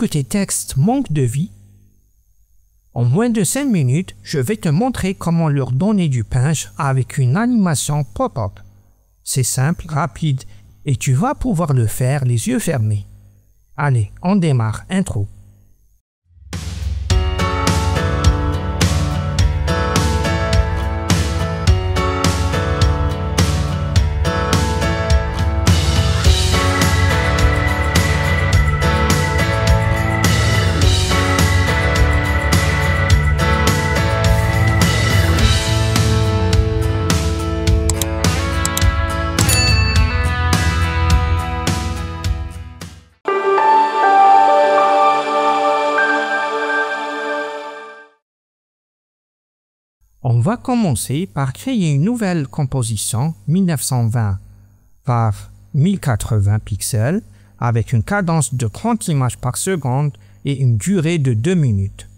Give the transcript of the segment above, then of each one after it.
que tes textes manquent de vie? En moins de 5 minutes, je vais te montrer comment leur donner du punch avec une animation pop-up. C'est simple, rapide et tu vas pouvoir le faire les yeux fermés. Allez, on démarre, intro. On va commencer par créer une nouvelle composition 1920 par 1080 pixels avec une cadence de 30 images par seconde et une durée de 2 minutes.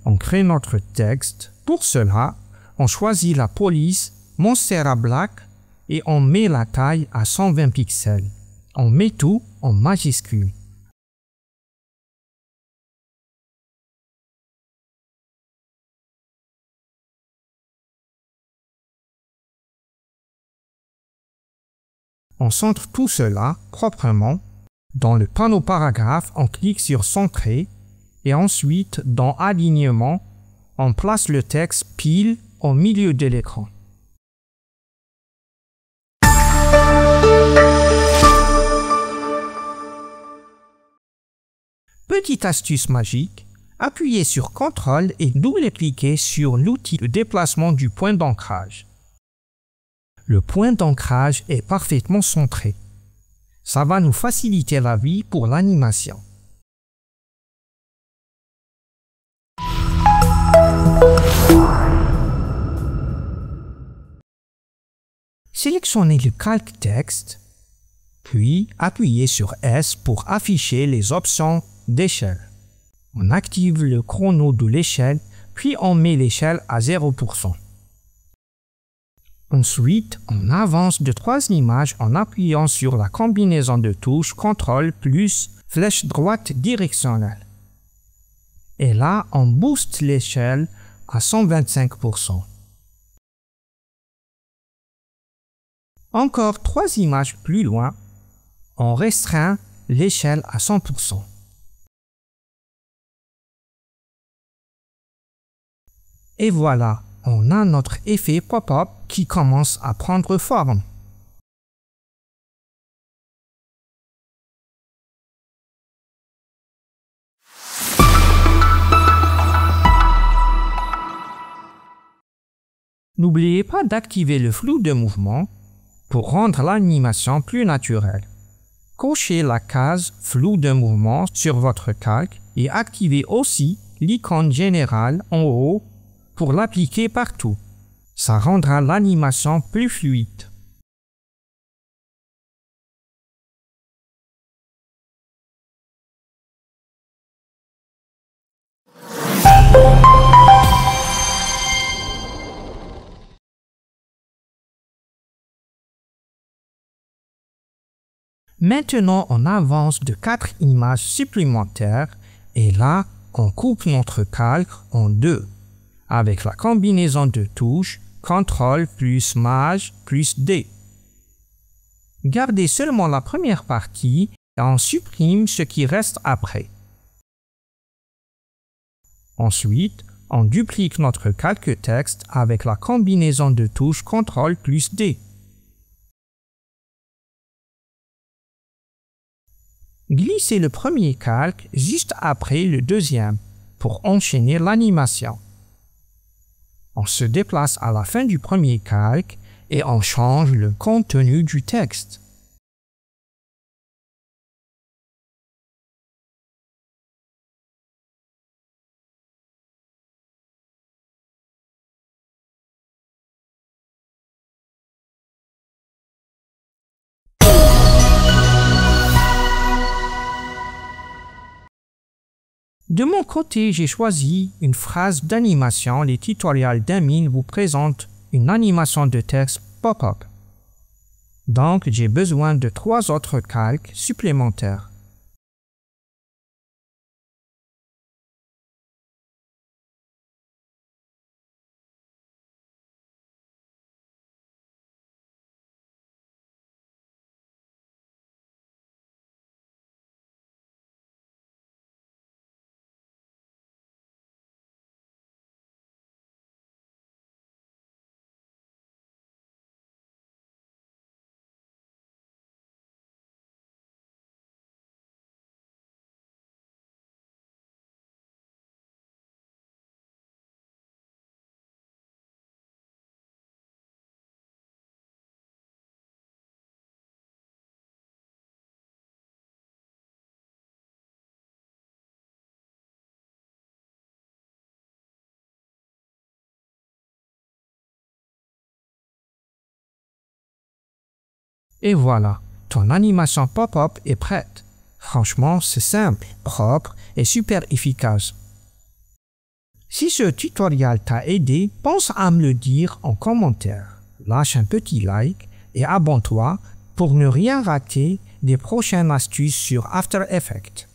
On crée notre texte. Pour cela, on choisit la police Monstera Black et on met la taille à 120 pixels. On met tout en majuscule. On centre tout cela proprement. Dans le panneau paragraphe, on clique sur Centrer et ensuite dans Alignement, on place le texte pile au milieu de l'écran. Petite astuce magique, appuyez sur CTRL et double-cliquez sur l'outil de déplacement du point d'ancrage. Le point d'ancrage est parfaitement centré. Ça va nous faciliter la vie pour l'animation. Sélectionnez le calque texte, puis appuyez sur S pour afficher les options d'échelle. On active le chrono de l'échelle, puis on met l'échelle à 0%. Ensuite, on avance de 3 images en appuyant sur la combinaison de touches CTRL plus flèche droite directionnelle. Et là, on booste l'échelle à 125%. Encore 3 images plus loin, on restreint l'échelle à 100%. Et voilà, on a notre effet pop-up qui commence à prendre forme. N'oubliez pas d'activer le flou de mouvement pour rendre l'animation plus naturelle. Cochez la case flou de mouvement sur votre calque et activez aussi l'icône générale en haut pour l'appliquer partout. Ça rendra l'animation plus fluide. Maintenant, on avance de 4 images supplémentaires et là, on coupe notre calque en 2 avec la combinaison de touches CTRL plus Maj plus D. Gardez seulement la première partie et on supprime ce qui reste après. Ensuite, on duplique notre calque texte avec la combinaison de touches CTRL plus D. Glissez le premier calque juste après le deuxième pour enchaîner l'animation. On se déplace à la fin du premier calque et on change le contenu du texte. De mon côté, j'ai choisi une phrase d'animation. Les tutoriels d'Amine vous présentent une animation de texte pop-up. Donc, j'ai besoin de 3 autres calques supplémentaires. Et voilà, ton animation pop-up est prête. Franchement, c'est simple, propre et super efficace. Si ce tutoriel t'a aidé, pense à me le dire en commentaire. Lâche un petit like et abonne-toi pour ne rien rater des prochaines astuces sur After Effects.